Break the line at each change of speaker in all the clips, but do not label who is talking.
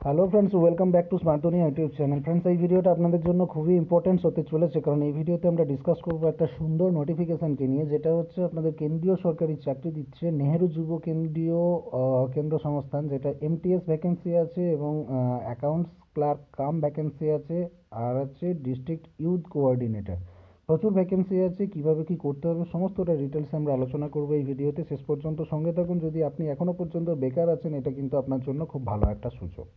Hello friends, welcome back to smart দুনিয়া YouTube channel. Friends, এই ভিডিওটা আপনাদের জন্য খুবই ইম্পর্টেন্ট হতে চলেছে, কারণ এই ভিডিওতে আমরা ডিসকাস করব একটা সুন্দর নোটিফিকেশানকে নিয়ে, যেটা হচ্ছে আপনাদের কেন্দ্রীয় সরকারি চাকরি দিচ্ছে নেহেরু যুব কেন্দ্রীয় কেন্দ্র সংস্থান, যেটা এমটিএস ভ্যাকেন্সি আছে এবং অ্যাকাউন্টস ক্লার্ক কাম ভ্যাকেন্সি আছে, আর আছে ডিস্ট্রিক্ট ইউথ কোঅর্ডিনেটর। প্রচুর ভ্যাকেন্সি আছে, কিভাবে কি করতে হবে সমস্তটা ডিটেলসে আমরা আলোচনা করব এই ভিডিওতে। শেষ পর্যন্ত সঙ্গে থাকুন। যদি আপনি এখনও পর্যন্ত বেকার আছেন, এটা কিন্তু আপনার জন্য খুব ভালো একটা সুযোগ।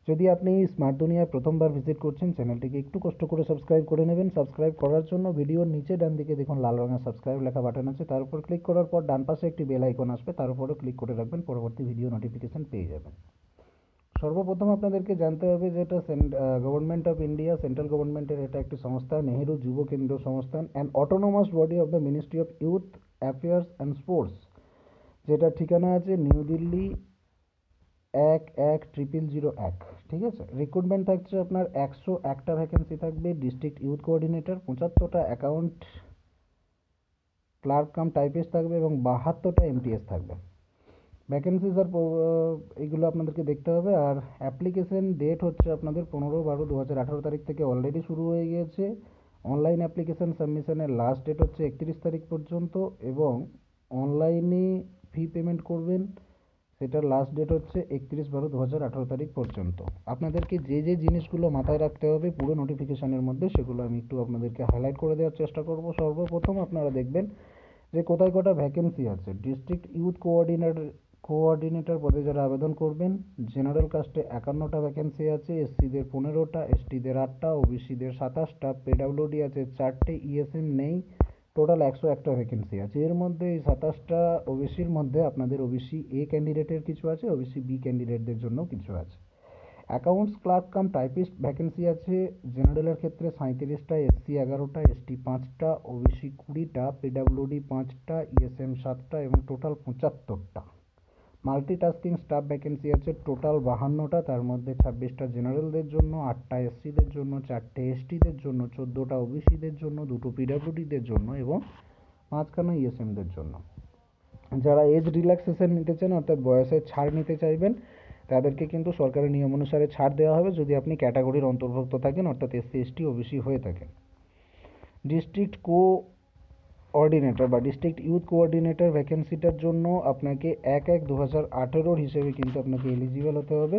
যদি আপনি স্মার্ট দুনিয়ায় প্রথমবার ভিজিট করছেন, চ্যানেলটিকে একটু কষ্ট করে সাবস্ক্রাইব করে নেবেন। সাবস্ক্রাইব করার জন্য ভিডিওর নিচে ডান দিকে দেখুন লাল রঙের সাবস্ক্রাইব লেখা বাটন আছে, তার উপর ক্লিক করার পর ডান পাশে একটি বেল আইকন আসবে, তার উপরও ক্লিক করে রাখবেন, পরবর্তী ভিডিও নোটিফিকেশন পেয়ে যাবেন। সর্বপ্রথম আপনাদেরকে জানতে হবে যে এটা গভর্নমেন্ট অফ ইন্ডিয়া, সেন্ট্রাল গভর্নমেন্টের এটা একটি সংস্থা, নেহেরু যুব কেন্দ্র সংস্থান, and autonomous body of the ministry of youth affairs and sports, যেটা ঠিকানা আছে নিউ দিল্লি 11001। ঠিক আছে। রিক্রুটমেন্ট থাকছে আপনার 101টা ভ্যাকেন্সি থাকবে ডিস্ট্রিক্ট ইউথ কোঅর্ডিনেটর, 75টা অ্যাকাউন্ট ক্লার্ক কাম টাইপিস্ট থাকবে এবং 72টা এমটিএস থাকবে। ভ্যাকেন্সিজ আর এইগুলো আপনাদেরকে দেখতে হবে। আর অ্যাপ্লিকেশন ডেট হচ্ছে আপনাদের 15/12/2018 তারিখ থেকে অলরেডি শুরু হয়ে গিয়েছে। অনলাইন অ্যাপ্লিকেশন সাবমিশনের লাস্ট ডেট হচ্ছে 31 তারিখ পর্যন্ত, এবং অনলাইনে ফি পেমেন্ট করবেন, সেটার লাস্ট ডেট হচ্ছে 31/12/2018 তারিখ পর্যন্ত। আপনাদেরকে যে যে জিনিসগুলো মাথায় রাখতে হবে পুরো নোটিফিকেশানের মধ্যে, সেগুলো আমি একটু আপনাদেরকে হাইলাইট করে দেওয়ার চেষ্টা করব। সর্বপ্রথম আপনারা দেখবেন যে কোথায় কটা ভ্যাকেন্সি আছে। ডিস্ট্রিক্ট ইউথ কোঅর্ডিনেটর পদে যারা আবেদন করবেন, জেনারেল কাস্টে 51টা ভ্যাকেন্সি আছে, এসসিদের 15টা, এসটিদের 8টা, ওবিসিদের 27টা, পিডাব্লিউডি আছে 4টে, ইএসএম নেই। টোটাল 101টা ভ্যাকেন্সি আছে। এর মধ্যে এই 27টা ওবিসির মধ্যে আপনাদের ওবিসি এ ক্যান্ডিডেটের কিছু আছে, ওবিসি বি ক্যান্ডিডেটদের জন্য কিছু আছে। Accounts clerk cum typist vacancy আছে জেনারেলের ক্ষেত্রে 37টা, এসসি 11টা, এসটি 5টা, ওবিসি 20টা, পিডাব্লিউডি 5টা, ইএসএম 7টা এবং টোটাল 75টা। মাল্টিটাস্কিং স্টাফ ভ্যাকেন্সি আছে টোটাল 52টা, তার মধ্যে 26টা জেনারেলদের জন্য, 8টা এসসিদের জন্য, 4টে এসটিদের জন্য, 14টা ওবিসিদের জন্য, 2টো পিডাব্লিউডিদের জন্য এবং 5খানা ইএসএমদের জন্য। যারা এজ রিল্যাক্সেশন নিতে চান, অর্থাৎ বয়সের ছাড় নিতে চাইবেন, তাদেরকে কিন্তু সরকারের নিয়ম অনুসারে ছাড় দেওয়া হবে যদি আপনি ক্যাটাগরির অন্তর্ভুক্ত থাকেন, অর্থাৎ এসসি এসটি ওবিসি হয়ে থাকেন। ডিস্ট্রিক্ট কোঅর্ডিনেটর বা ডিস্ট্রিক্ট ইউথ কোঅর্ডিনেটর ভ্যাকেন্সিটার জন্য আপনাকে 1/1/2018 হিসেবে কিন্তু আপনাকে এলিজিবল হতে হবে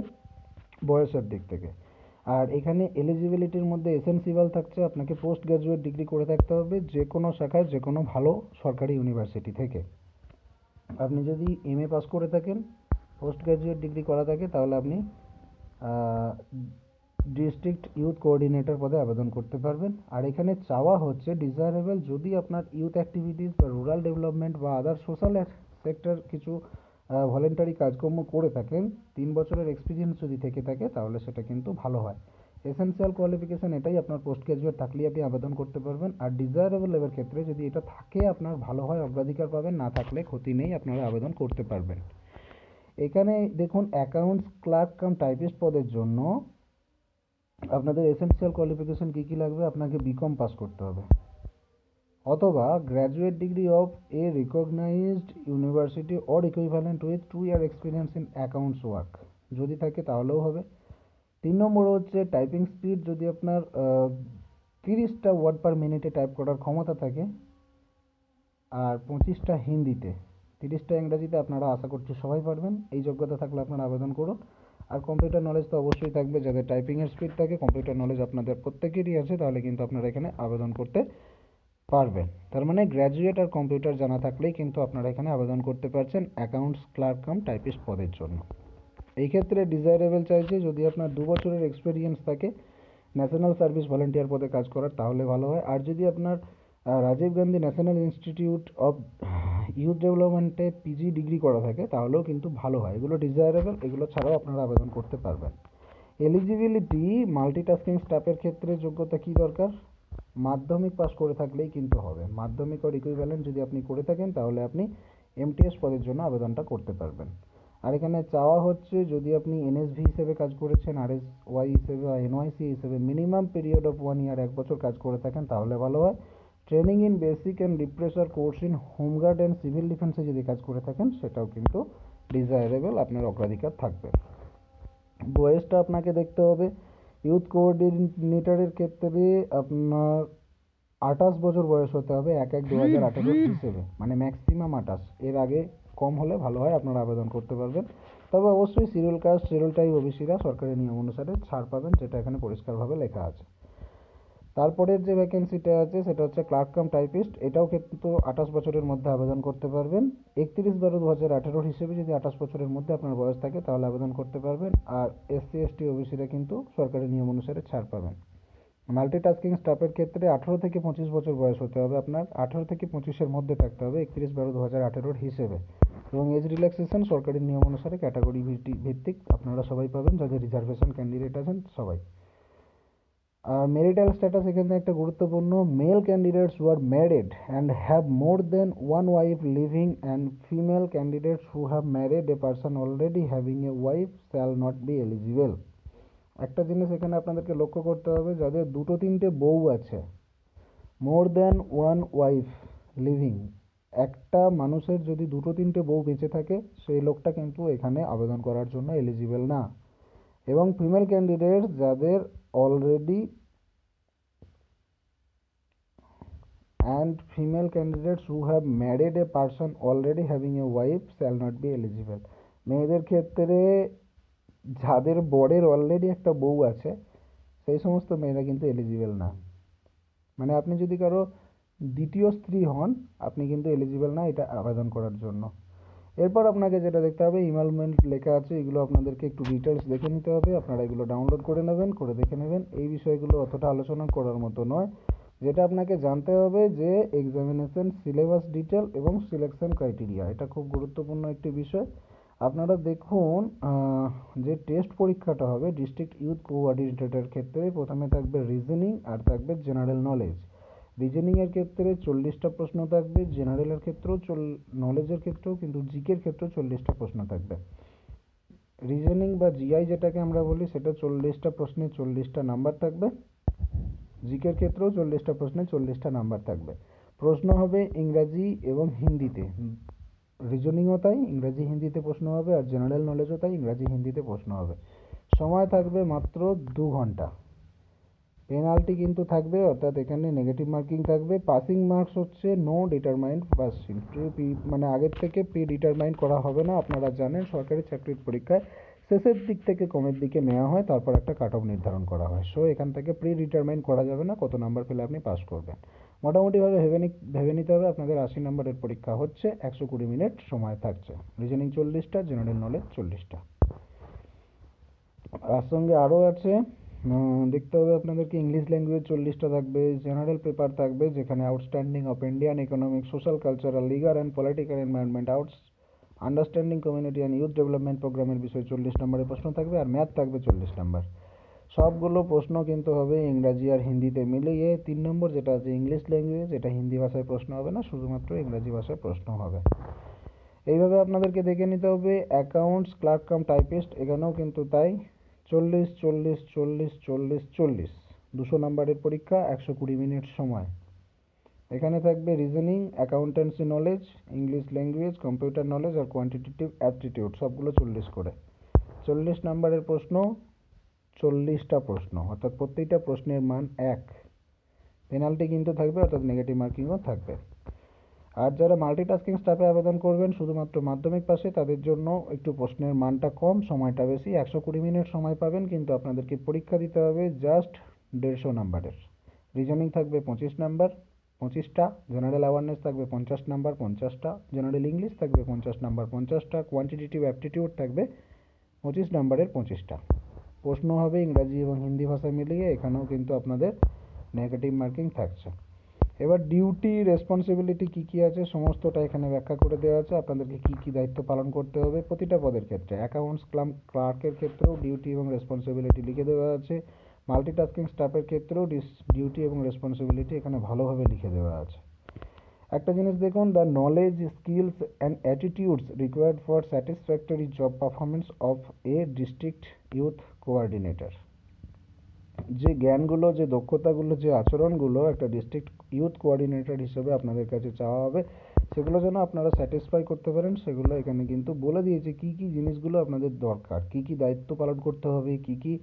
বয়সের দিক থেকে। আর এখানে এলিজিবিলিটির মধ্যে এসেন্সিয়াল থাকছে আপনাকে পোস্ট গ্রাজুয়েট ডিগ্রি করে থাকতে হবে যে কোনো শাখায়, যে কোনো ভালো সরকারি ইউনিভার্সিটি থেকে। আপনি যদি এমএ পাস করে থাকেন, পোস্ট গ্রাজুয়েট ডিগ্রি করা থাকে, তাহলে আপনি ডিস্ট্রিক্ট ইউথ কোঅর্ডিনেটর পদে আবেদন করতে পারবেন। আর এখানে চাওয়া হচ্ছে ডিজায়ারেবল যদি আপনার ইউথ অ্যাক্টিভিটিস বা রুরাল ডেভেলপমেন্ট বা আদার সোশ্যাল সেক্টর কিছু ভলেন্টারি কাজকর্ম করে থাকেন, 3 বছরের এক্সপিরিয়েন্স যদি থেকে থাকে, তাহলে সেটা কিন্তু ভালো হয়। এসেন্সিয়াল কোয়ালিফিকেশান এটাই, আপনার পোস্ট গ্রাজুয়েট থাকলেই আপনি আবেদন করতে পারবেন। আর ডিজায়ারেবল লেভেল ক্ষেত্রে যদি এটা থাকে আপনার ভালো হয়, অগ্রাধিকার পাবেন, না থাকলে ক্ষতি নেই, আপনারা আবেদন করতে পারবেন। এখানে দেখুন অ্যাকাউন্টস ক্লার্ক কাম টাইপিস্ট পদের জন্য আপনাদের এসেন্সিয়াল কোয়ালিফিকেশান কী কী লাগবে। আপনাকে বিকম পাস করতে হবে অথবা graduate degree of a recognized university or equivalent with 2 year experience in accounts work, যদি থাকে তাহলেও হবে। 3 নম্বর হচ্ছে টাইপিং স্পিড, যদি আপনার 30টা ওয়ার্ড পার মিনিটে টাইপ করার ক্ষমতা থাকে, আর 25টা হিন্দিতে, 30টা ইংরাজিতে, আপনারা আশা করছি সবাই পারবেন। এই যোগ্যতা থাকলে আপনারা আবেদন করুন। আর কম্পিউটার নলেজ তো অবশ্যই থাকবে, যাদের টাইপিংয়ের স্পিড থাকে, কম্পিউটার নলেজ আপনাদের প্রত্যেকেরই আছে, তাহলে কিন্তু আপনারা এখানে আবেদন করতে পারবেন। তার মানে গ্র্যাজুয়েট আর কম্পিউটার জানা থাকলেই কিন্তু আপনারা এখানে আবেদন করতে পারছেন অ্যাকাউন্টস ক্লার্ক কাম টাইপিস্ট পদের জন্য। এই ক্ষেত্রে ডিজায়ারেবল চাইছে যদি আপনার 2 বছরের এক্সপিরিয়েন্স থাকে ন্যাশনাল সার্ভিস ভলেন্টিয়ার পদে কাজ করার, তাহলে ভালো হয়। আর যদি আপনার Rajiv Gandhi National Institute of Youth ডেভেলপমেন্টে পিজি ডিগ্রি করা থাকে, তাহলেও কিন্তু ভালো হয়। এগুলো ডিজায়ারেবল, এগুলো ছাড়াও আপনারা আবেদন করতে পারবেন। এলিজিবিলিটি, মাল্টিটাস্কিং স্টাফের ক্ষেত্রে যোগ্যতা কী দরকার, মাধ্যমিক পাস করে থাকলেই কিন্তু হবে। মাধ্যমিক আর ইকুইভ্যালেন্ট যদি আপনি করে থাকেন, তাহলে আপনি এমটিএস পদের জন্য আবেদনটা করতে পারবেন। আর এখানে চাওয়া হচ্ছে যদি আপনি এনএসভি হিসেবে কাজ করেছেন, আরএসওয়াই হিসেবে বা এনওয়াইসি হিসেবে মিনিমাম পিরিয়ড অফ 1 ইয়ার, 1 বছর কাজ করে থাকেন, তাহলে ভালো হয়। Training in basic and refresher course in home guard and civil ডিফেন্সে যদি কাজ করে থাকেন, সেটাও কিন্তু ডিজায়ারেবল, আপনার অগ্রাধিকার থাকবে। বয়সটা আপনাকে দেখতে হবে। ইউথ কোঅর্ডিনেটরের ক্ষেত্রে আপনার 28 বছর বয়স হতে হবে 1/1/2018 হিসেবে, মানে ম্যাক্সিমাম 28। এর আগে কম হলে ভালো হয়, আপনারা আবেদন করতে পারবেন। তবে অবশ্যই শিডিউল কাস্ট, শিডিউল ট্রাইব, ওবিসিরা সরকারি নিয়ম অনুসারে ছাড় পাবেন, যেটা এখানে পরিষ্কারভাবে লেখা আছে। তারপরের যে ভ্যাকেন্সিটা আছে সেটা হচ্ছে ক্লার্ক কাম টাইপিস্ট। এটাও কিন্তু 28 বছরের মধ্যে আবেদন করতে পারবেন। 31/12/2018 হিসেবে যদি 28 বছরের মধ্যে আপনার বয়স থাকে তাহলে আবেদন করতে পারবেন। আর এসসি এসটি ওবিসিরা কিন্তু সরকারি নিয়ম অনুসারে ছাড় পাবেন। মাল্টিটাস্কিং স্টাফের ক্ষেত্রে 18 থেকে 25 বছর বয়স হতে হবে আপনার, 18 থেকে 25-এর মধ্যে থাকতে হবে 31/12/2018 হিসেবে। এবং এজ রিল্যাক্সেশন সরকারি নিয়ম অনুসারে ক্যাটাগরি ভিত্তিক আপনারা সবাই পাবেন, যাদের রিজার্ভেশন ক্যান্ডিডেট আছেন সবাই। আর মেরিটাল স্ট্যাটাস এখানে একটা গুরুত্বপূর্ণ, male candidates who are married and have more than one wife living and female candidates who have married a person already having a wife shall not be eligible. একটা জিনিস এখানে আপনাদেরকে লক্ষ্য করতে হবে, যাদের দুটো তিনটে বউ আছে, more than one wife living, একটা মানুষের যদি দুটো তিনটে বউ বেঁচে থাকে সেই লোকটা কিন্তু এখানে আবেদন করার জন্য এলিজিবল না। এবং ফিমেল ক্যান্ডিডেটস যাদের already and female candidates who have married a person already having a wife shall not be eligible। মেয়েদের ক্ষেত্রে যাদের বরের অলরেডি একটা বউ আছে সেই সমস্ত মেয়েরা কিন্তু এলিজিবল না। মানে আপনি যদি কারো দ্বিতীয় স্ত্রী হন আপনি কিন্তু এলিজিবল না এটা আবেদন করার জন্য। এরপর আপনাকে যেটা দেখতে হবে, ইনভলভমেন্ট লেখা আছে, এগুলো আপনাদেরকে একটু ডিটেলস দেখে নিতে হবে। আপনারা এগুলো ডাউনলোড করে নেবেন, করে দেখে নেবেন। এই বিষয়গুলো অতটা আলোচনা করার মতো নয়। যেটা আপনাকে জানতে হবে যে এক্সামিনেশন সিলেবাস ডিটেল এবং সিলেকশন ক্রাইটেরিয়া, এটা খুব গুরুত্বপূর্ণ একটি বিষয়। আপনারা দেখুন যে টেস্ট পরীক্ষাটা হবে ডিস্ট্রিক্ট ইউথ কোঅর্ডিনেটরের ক্ষেত্রে প্রথমে থাকবে রিজনিং আর থাকবে জেনারেল নলেজ। রিজনিংয়ের ক্ষেত্রে 40টা প্রশ্ন থাকবে, জেনারেলের ক্ষেত্রেও নলেজের ক্ষেত্রেও কিন্তু জিকের ক্ষেত্রেও 40টা প্রশ্ন থাকবে। রিজনিং বা জিআই যেটাকে আমরা বলি সেটা 40টা প্রশ্নে 40টা নাম্বার থাকবে, জিকের ক্ষেত্রেও 40টা প্রশ্নে 40টা নাম্বার থাকবে। প্রশ্ন হবে ইংরাজি এবং হিন্দিতে, রিজনিংও তাই ইংরাজি হিন্দিতে প্রশ্ন হবে, আর জেনারেল নলেজও তাই ইংরাজি হিন্দিতে প্রশ্ন হবে। সময় থাকবে মাত্র 2 ঘন্টা। পেনাল্টি কিন্তু থাকবে, অর্থাৎ এখানে নেগেটিভ মার্কিং থাকবে। পাসিং মার্কস হচ্ছে নো ডিটারমাইন্ড পাসিং, মানে আগের থেকে প্রি ডিটারমাইন্ড করা হবে না। আপনারা জানেন সরকারি চাকরির পরীক্ষায় শেষের দিক থেকে কমের দিকে নেওয়া হয়, তারপর একটা কাট অফ নির্ধারণ করা হয়। সো এখান থেকে প্রি ডিটারমাইন্ড করা যাবে না কত নাম্বার পেলে আপনি পাস করবেন। মোটামুটিভাবে ভেবে নিতে হবে আপনাদের 80 নম্বরের পরীক্ষা হচ্ছে, 120 মিনিট সময় থাকছে। রিজনিং 40টা, জেনারেল নলেজ 40টা। তার সঙ্গে আরও আছে, দেখতে হবে আপনাদেরকে ইংলিশ ল্যাঙ্গুয়েজ 40টা থাকবে, জেনারেল পেপার থাকবে যেখানে outstanding of Indian economic, social, cultural, legal and political environment, understanding community and youth development প্রোগ্রামের বিষয়ে 40 নম্বরের প্রশ্ন থাকবে, আর ম্যাথ থাকবে 40 নম্বর। সবগুলো প্রশ্ন কিন্তু হবে ইংরাজি আর হিন্দিতে মিলিয়ে। 3 নম্বর যেটা আছে ইংলিশ ল্যাঙ্গুয়েজ, এটা হিন্দি ভাষায় প্রশ্ন হবে না, শুধুমাত্র ইংরাজি ভাষায় প্রশ্ন হবে। এইভাবে আপনাদেরকে দেখে নিতে হবে। অ্যাকাউন্টস ক্লার্ক কাম টাইপিস্ট, এখানেও কিন্তু তাই 40 40 40 40 40, 200 নম্বরের পরীক্ষা, 120 মিনিট সময়। এখানে থাকবে reasoning, accountancy knowledge, English language, computer knowledge আর কোয়ান্টিটেটিভ অ্যাপটিটিউড, সবগুলো 40 করে। 40 নম্বরের প্রশ্ন, 40টা প্রশ্ন, অর্থাৎ প্রত্যেকটা প্রশ্নের মান 1। পেনাল্টি কিন্তু থাকবে, অর্থাৎ নেগেটিভ মার্কিংও থাকবে। আর যারা মাল্টিটাস্কিং স্টাফে আবেদন করবেন শুধুমাত্র মাধ্যমিক পাশে, তাদের জন্য একটু প্রশ্নের মানটা কম, সময়টা বেশি, 120 মিনিট সময় পাবেন, কিন্তু আপনাদেরকে পরীক্ষা দিতে হবে জাস্ট 150 নাম্বারের। রিজনিং থাকবে 25 নাম্বার, 25টা। জেনারেল অ্যাওয়ারনেস থাকবে 50 নাম্বার, 50টা। জেনারেল ইংলিশ থাকবে 50 নাম্বার, 50টা। কোয়ান্টিটেটিভ অ্যাপটিটিউড থাকবে 25 নাম্বারের 25টা। প্রশ্ন হবে ইংরাজি এবং হিন্দি ভাষা মিলিয়ে, এখানেও কিন্তু আপনাদের নেগেটিভ মার্কিং থাকছে। এবার ডিউটি রেসপন্সিবিলিটি কী কী আছে সমস্তটা এখানে ব্যাখ্যা করে দেওয়া আছে, আপনাদেরকে কী কী দায়িত্ব পালন করতে হবে প্রতিটা পদের ক্ষেত্রে। অ্যাকাউন্টস ক্লার্কের ক্ষেত্রেও ডিউটি এবং রেসপন্সিবিলিটি লিখে দেওয়া আছে। মাল্টিটাস্কিং স্টাফের ক্ষেত্রেও ডিউটি এবং রেসপন্সিবিলিটি এখানে ভালোভাবে লিখে দেওয়া আছে। একটা জিনিস দেখুন, the knowledge, skills and attitudes required for satisfactory job performance of a district youth coordinator. যে জ্ঞানগুলো, যে দক্ষতাগুলো, যে আচরণগুলো একটা ডিস্ট্রিক্ট ইউথ কোঅর্ডিনেটর হিসেবে আপনাদের কাছে চাওয়া হবে, সেগুলো যেন আপনারা স্যাটিসফাই করতে পারেন, সেগুলো এখানে কিন্তু বলে দিয়েছে কী কী জিনিসগুলো আপনাদের দরকার, কী কী দায়িত্ব পালন করতে হবে, কী কী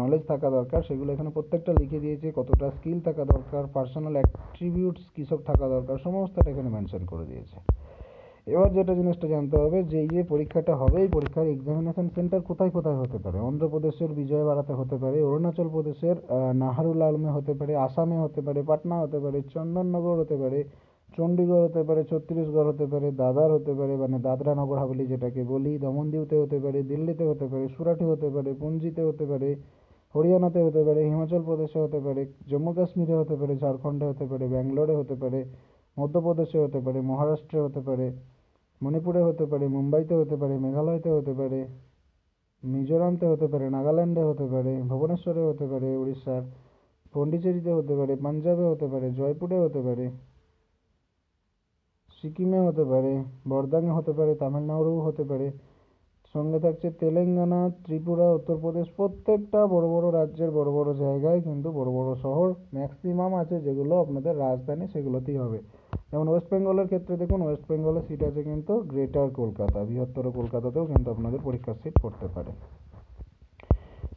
নলেজ থাকা দরকার, সেগুলো এখানে প্রত্যেকটা লিখে দিয়েছে। কতটা স্কিল থাকা দরকার, পার্সোনাল অ্যাট্রিবিউটস কী সব থাকা দরকার, সমস্তটা এখানে মেনশন করে দিয়েছে। এবার যেটা জিনিসটা জানতে হবে যে এই যে পরীক্ষাটা হবে, এই পরীক্ষার এক্সামিনেশন সেন্টার কোথায় কোথায় হতে পারে। অন্ধ্রপ্রদেশের বিজয়বাড়াতে হতে পারে, অরুণাচল প্রদেশের নাহারুল আলমে হতে পারে, আসামে হতে পারে, পাটনা হতে পারে, চন্দননগর হতে পারে, চণ্ডীগড় হতে পারে, ছত্তিশগড় হতে পারে, দাদার হতে পারে মানে দাদরা নগর হাভেলি যেটাকে বলি, দমনদিউতে হতে পারে, দিল্লিতে হতে পারে, সুরাটে হতে পারে, পঞ্জিতে হতে পারে, হরিয়ানাতে হতে পারে, হিমাচল প্রদেশে হতে পারে, জম্মু কাশ্মীরে হতে পারে, ঝাড়খণ্ডে হতে পারে, ব্যাঙ্গালোরে হতে পারে, মধ্যপ্রদেশে হতে পারে, মহারাষ্ট্রে হতে পারে, মণিপুরে হতে পারে, মুম্বাইতে হতে পারে, মেঘালয়তে হতে পারে, মিজোরামতে হতে পারে, নাগাল্যান্ডে হতে পারে, ভুবনেশ্বরে হতে পারে, উড়িষ্যার পন্ডিচেরিতে হতে পারে, পাঞ্জাবে হতে পারে, জয়পুরে হতে পারে, সিকিমে হতে পারে, বর্দাঙে হতে পারে, তামিলনাড়ু হতে পারে, সঙ্গে থাকছে তেলেঙ্গানা, ত্রিপুরা, উত্তরপ্রদেশ। প্রত্যেকটা বড় বড় রাজ্যের বড় বড় জায়গায় কিন্তু বড় বড় শহর ম্যাক্সিমাম আছে যেগুলো আপনাদের রাজধানী, সেগুলোতেই হবে। যেমন ওয়েস্ট বেঙ্গলের ক্ষেত্রে দেখুন, ওয়েস্ট বেঙ্গলের সিট আছে কিন্তু গ্রেটার কলকাতা, বৃহত্তর কলকাতাতেও কিন্তু আপনাদের পরীক্ষার সিট পড়তে পারে।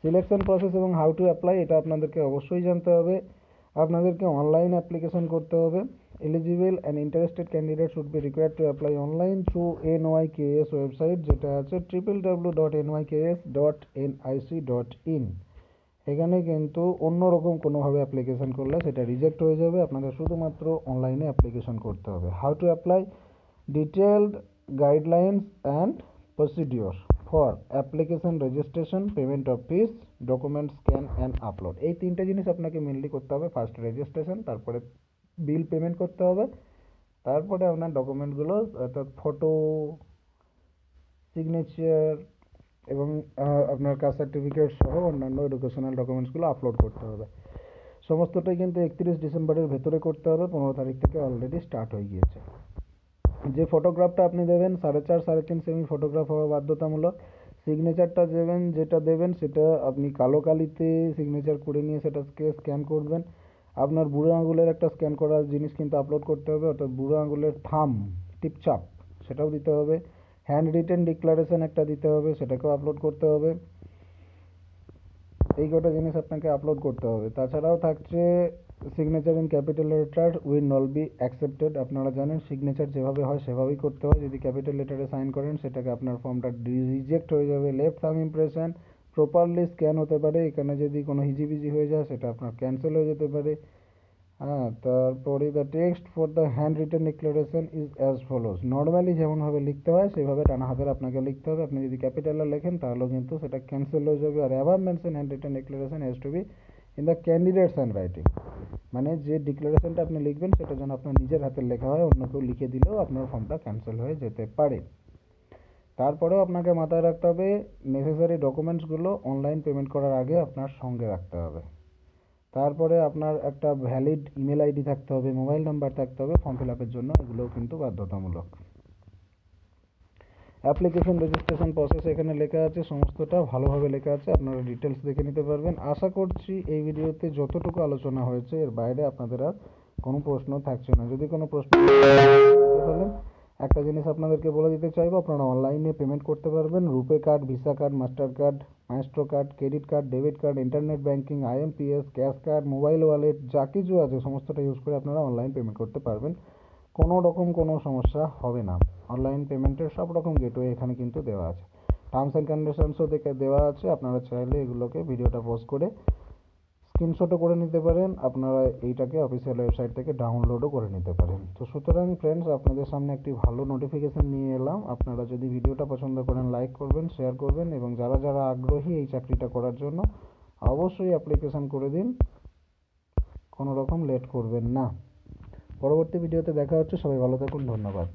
সিলেকশন প্রসেস এবং হাউ টু অ্যাপ্লাই এটা আপনাদেরকে অবশ্যই জানতে হবে। আপনাদেরকে অনলাইন অ্যাপ্লিকেশন করতে হবে। Eligible and interested candidate should be required to apply online through NYKS website, যেটা আছে www.nykс.nic.in। এখানে কিন্তু অন্যরকম কোনোভাবে অ্যাপ্লিকেশন করলে সেটা রিজেক্ট হয়ে যাবে, আপনাদের শুধুমাত্র অনলাইনে অ্যাপ্লিকেশন করতে হবে। How to apply, detailed guidelines and procedure for application, registration, payment of fees, document scan and upload. এই তিনটে জিনিস আপনাকে মেনলি করতে হবে। ফার্স্ট রেজিস্ট্রেশন, তারপরে বিল পেমেন্ট করতে হবে, তারপরে আপনার ডকুমেন্টগুলো অর্থাৎ ফটো, সিগনেচার এবং আপনার কাস্ট সার্টিফিকেট সহ অন্যান্য এডুকেশনাল ডকুমেন্টসগুলো আপলোড করতে হবে। সমস্তটাই কিন্তু 31 ডিসেম্বরের ভেতরে করতে হবে। 15 তারিখ থেকে অলরেডি স্টার্ট হয়ে গিয়েছে। যে ফটোগ্রাফটা আপনি দেবেন 4.5 3.5 সেমি ফটোগ্রাফ হওয়া বাধ্যতামূলক। সিগনেচারটা যেটা দেবেন সেটা আপনি কালো কালিতে সিগনেচার করে নিয়ে সেটাকে স্ক্যান করবেন। আপনার বুড়ো আঙুলের একটা স্ক্যান করা জিনিস কিন্তু আপলোড করতে হবে, অর্থাৎ বুড়ো আঙুলের থাম্ব টিপচাপ সেটাও দিতে হবে। হ্যান্ড রিটেন ডিক্লারেশন একটা দিতে হবে, সেটাকেও আপলোড করতে হবে। এই কটা জিনিস আপনাকে আপলোড করতে হবে। তাছাড়াও থাকছে signature in capital letter will not be accepted. আপনারা জানেন সিগনেচার যেভাবে হয় সেভাবেই করতে হয়। যদি ক্যাপিটাল লেটারে সাইন করেন সেটাকে আপনার ফর্মটা রিজেক্ট হয়ে যাবে। Left thumb impression properly scan হতে পারে, এখানে যদি কোনো হিজিবিজি হয়ে যায় সেটা আপনার ক্যান্সেল হয়ে যেতে পারে। হ্যাঁ, তারপরে the text for the hand written declaration is as follows. Normally যেমনভাবে লিখতে হয় সেভাবে টানা হাতের আপনাকে লিখতে হবে। আপনি যদি ক্যাপিটালে লেখেন তাহলেও কিন্তু সেটা ক্যান্সেল হয়ে যাবে। আর above mention hand written declaration has to be in the candidate's hand writing, মানে যে ডিক্লারেশনটা আপনি লিখবেন সেটা যেন আপনার নিজের হাতের লেখা হয়, অন্য কেউ লিখে দিলেও আপনার ফর্মটা ক্যান্সেল হয়ে যেতে পারে। তারপরেও আপনাকে মাথায় রাখতে হবে নেসেসারি ডকুমেন্টসগুলো অনলাইন পেমেন্ট করার আগে আপনার সঙ্গে রাখতে হবে। তারপরে আপনার একটা ভ্যালিড ইমেল আইডি থাকতে হবে, মোবাইল নাম্বার থাকতে হবে ফর্ম ফিল আপের জন্য, এগুলোও কিন্তু বাধ্যতামূলক। অ্যাপ্লিকেশন রেজিস্ট্রেশন প্রসেস এখানে লেখা আছে, সমস্তটা ভালোভাবে লেখা আছে, আপনারা ডিটেলস দেখে নিতে পারবেন। আশা করছি এই ভিডিওতে যতটুকু আলোচনা হয়েছে এর বাইরে আপনাদের আর কোনো প্রশ্ন থাকছে না। যদি কোনো প্রশ্ন ফেলেন, একটা জিনিস আপনাদেরকে বলে দিতে চাইবো, আপনারা অনলাইনে পেমেন্ট করতে পারবেন। RuPay card, Visa card, Mastercard, Maestro card, credit card, debit card, internet banking, IMPS, cash card, mobile wallet, যা কিছু আছে সমস্তটা ইউজ করে আপনারা অনলাইন পেমেন্ট করতে পারবেন। কোনো রকম কোনো সমস্যা হবে না। অনলাইন পেমেন্টের সব রকম গেটওয়ে এখানে কিন্তু দেওয়া আছে। টার্মস অ্যান্ড কন্ডিশনসও দেওয়া আছে, আপনারা চাইলে এগুলোকে ভিডিওটা পজ করে স্ক্রিনশটও করে নিতে পারেন। আপনারা এইটাকে অফিসিয়াল ওয়েবসাইট থেকে ডাউনলোডও করে নিতে পারেন। তো সুতরাং ফ্রেন্ডস, আপনাদের সামনে একটি ভালো নোটিফিকেশান নিয়ে এলাম। আপনারা যদি ভিডিওটা পছন্দ করেন লাইক করবেন, শেয়ার করবেন এবং যারা যারা আগ্রহী এই চাকরিটা করার জন্য অবশ্যই অ্যাপ্লিকেশান করে দিন, কোনো রকম লেট করবেন না। পরবর্তী ভিডিওতে দেখা হচ্ছে। সবাই ভালো থাকুন, ধন্যবাদ।